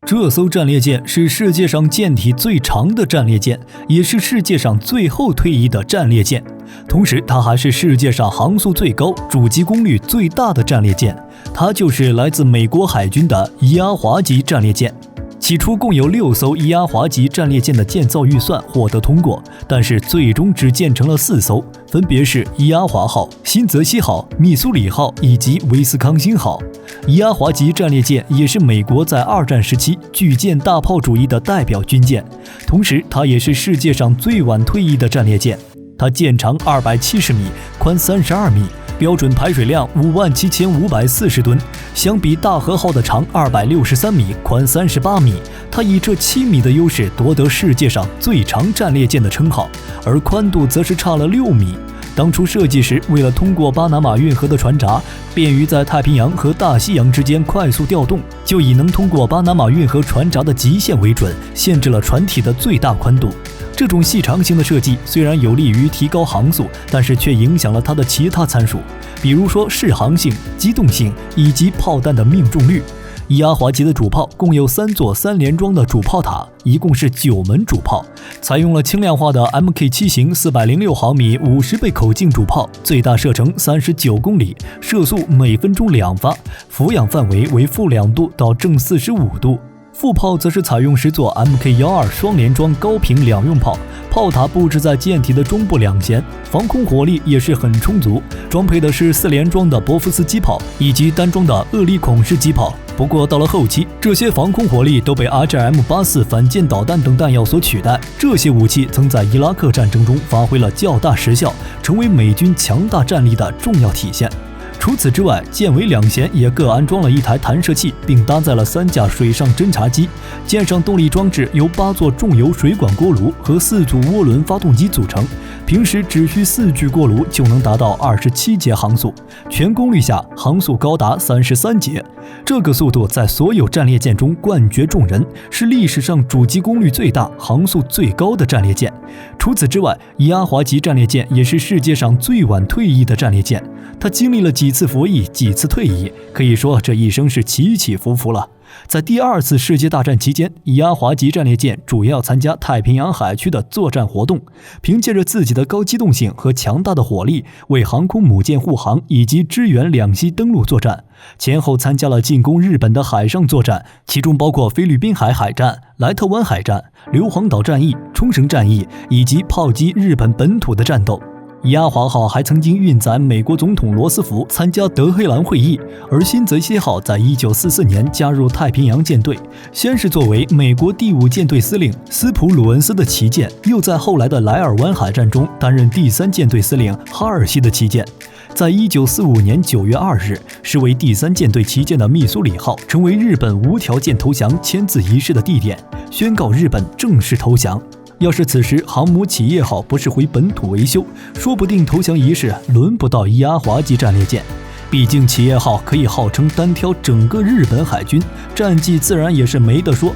这艘战列舰是世界上舰体最长的战列舰，也是世界上最后退役的战列舰。同时，它还是世界上航速最高、主机功率最大的战列舰。它就是来自美国海军的伊阿华级战列舰。起初共有6艘伊阿华级战列舰的建造预算获得通过，但是最终只建成了4艘，分别是伊阿华号、新泽西号、密苏里号以及威斯康星号。伊阿华级战列舰也是美国在2战时期巨舰大炮主义的代表军舰，同时它也是世界上最晚退役的战列舰。它舰长270米，宽32米，标准排水量57540吨，相比大和号的长263米，宽38米，它以这7米的优势夺得世界上最长战列舰的称号，而宽度则是差了6米。当初设计时，为了通过巴拿马运河的船闸，便于在太平洋和大西洋之间快速调动，就以能通过巴拿马运河船闸的极限为准，限制了船体的最大宽度。这种细长型的设计虽然有利于提高航速，但是却影响了它的其他参数，比如说适航性、机动性以及炮弹的命中率。伊阿华级的主炮共有3座3连装的主炮塔，一共是9门主炮，采用了轻量化的 Mk7 型406毫米50倍口径主炮，最大射程39公里，射速每分钟2发，俯仰范围为-2度到正45度。副炮则是采用10座 Mk12双连装高频两用炮，炮塔布置在舰体的中部2舷，防空火力也是很充足，装配的是4连装的博夫斯基炮以及单装的厄利孔式机炮。不过到了后期，这些防空火力都被 RGM-84反舰导弹等弹药所取代，这些武器曾在伊拉克战争中发挥了较大实效，成为美军强大战力的重要体现。除此之外，舰尾2舷也各安装了一台弹射器，并搭载了3架水上侦察机。舰上动力装置由8座重油水管锅炉和4组涡轮发动机组成，平时只需4具锅炉就能达到27节航速，全功率下航速高达33节。这个速度在所有战列舰中冠绝众人，是历史上主机功率最大、航速最高的战列舰。除此之外，伊阿华级战列舰也是世界上最晚退役的战列舰，它经历了几次服役、几次退役，可以说这一生是起起伏伏了。在第2次世界大战期间，伊阿华级战列舰主要参加太平洋海区的作战活动，凭借着自己的高机动性和强大的火力，为航空母舰护航以及支援两栖登陆作战。前后参加了进攻日本的海上作战，其中包括菲律宾海海战、莱特湾海战、硫磺岛战役、冲绳战役以及炮击日本本土的战斗。伊阿华号还曾经运载美国总统罗斯福参加德黑兰会议，而新泽西号在1944年加入太平洋舰队，先是作为美国第5舰队司令斯普鲁恩斯的旗舰，又在后来的莱尔湾海战中担任第3舰队司令哈尔西的旗舰。在1945年9月2日，是为第3舰队旗舰的密苏里号成为日本无条件投降签字仪式的地点，宣告日本正式投降。要是此时航母企业号不是回本土维修，说不定投降仪式轮不到伊阿华级战列舰。毕竟企业号可以号称单挑整个日本海军，战绩自然也是没得说。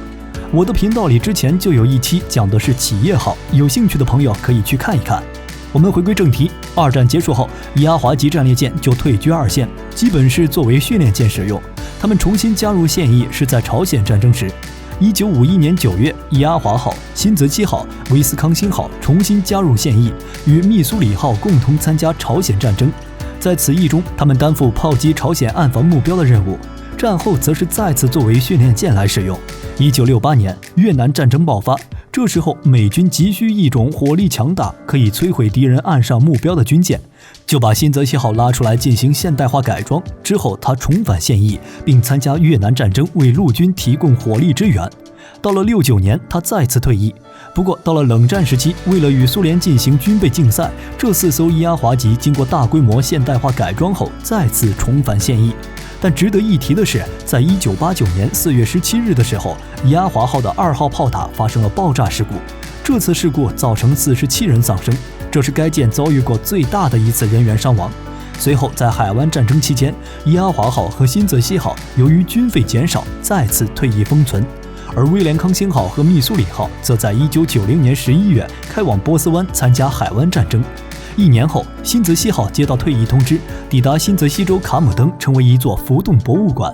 我的频道里之前就有一期讲的是企业号，有兴趣的朋友可以去看一看。我们回归正题，2战结束后，伊阿华级战列舰就退居2线，基本是作为训练舰使用。他们重新加入现役是在朝鲜战争时。1951年9月，伊阿华号、新泽西号、威斯康星号重新加入现役，与密苏里号共同参加朝鲜战争。在此役中，他们担负炮击朝鲜岸防目标的任务。战后则是再次作为训练舰来使用。1968年，越南战争爆发，这时候美军急需一种火力强大、可以摧毁敌人岸上目标的军舰，就把新泽西号拉出来进行现代化改装。之后，他重返现役，并参加越南战争，为陆军提供火力支援。到了69年，他再次退役。不过，到了冷战时期，为了与苏联进行军备竞赛，这4艘伊阿华级经过大规模现代化改装后，再次重返现役。但值得一提的是，在1989年4月17日的时候，伊阿华号的2号炮塔发生了爆炸事故。这次事故造成47人丧生，这是该舰遭遇过最大的一次人员伤亡。随后，在海湾战争期间，伊阿华号和新泽西号由于军费减少，再次退役封存。而威廉康星号和密苏里号则在1990年11月开往波斯湾参加海湾战争。1年后，新泽西号接到退役通知，抵达新泽西州卡姆登，成为一座浮动博物馆。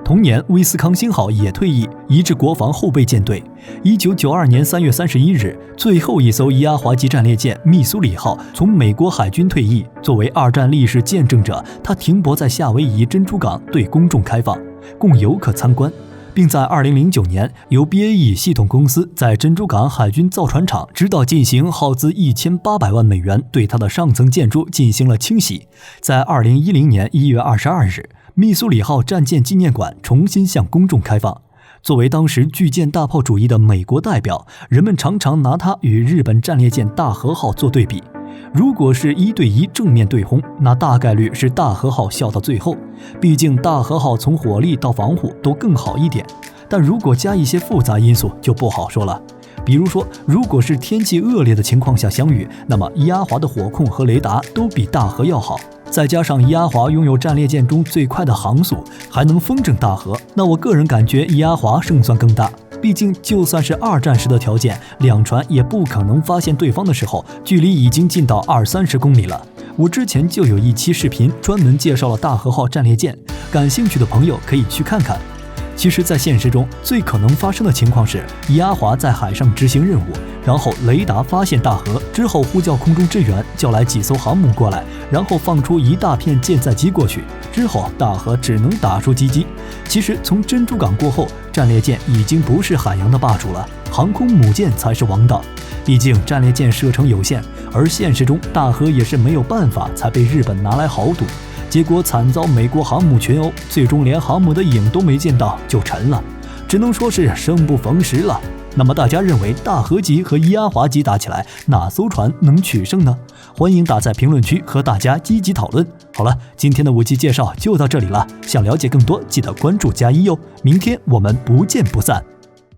同年，威斯康星号也退役，移至国防后备舰队。1992年3月31日，最后一艘伊阿华级战列舰密苏里号从美国海军退役。作为二战历史见证者，它停泊在夏威夷珍珠港，对公众开放，供游客参观，并在2009年由 BAE 系统公司在珍珠港海军造船厂指导进行耗资1800万美元，对它的上层建筑进行了清洗。在2010年1月22日，密苏里号战舰纪念馆重新向公众开放。作为当时巨舰大炮主义的美国代表，人们常常拿它与日本战列舰大和号做对比。如果是1对1正面对轰，那大概率是大和号笑到最后，毕竟大和号从火力到防护都更好一点。但如果加一些复杂因素就不好说了，比如说，如果是天气恶劣的情况下相遇，那么伊阿华的火控和雷达都比大和要好，再加上伊阿华拥有战列舰中最快的航速，还能风筝大和，那我个人感觉伊阿华胜算更大。毕竟就算是二战时的条件，两船也不可能发现对方的时候，距离已经近到20-30公里了。我之前就有一期视频专门介绍了大和号战列舰，感兴趣的朋友可以去看看。其实在现实中，最可能发生的情况是伊阿华在海上执行任务，然后雷达发现大和之后呼叫空中支援，叫来几艘航母过来，然后放出一大片舰载机过去，之后大和只能打出击机。其实从珍珠港过后，战列舰已经不是海洋的霸主了，航空母舰才是王道。毕竟战列舰射程有限，而现实中大和也是没有办法才被日本拿来豪赌，结果惨遭美国航母群殴，最终连航母的影都没见到就沉了，只能说是生不逢时了。那么大家认为大和级和伊阿华级打起来，哪艘船能取胜呢？欢迎打在评论区和大家积极讨论。好了，今天的武器介绍就到这里了，想了解更多记得关注加一哟，明天我们不见不散。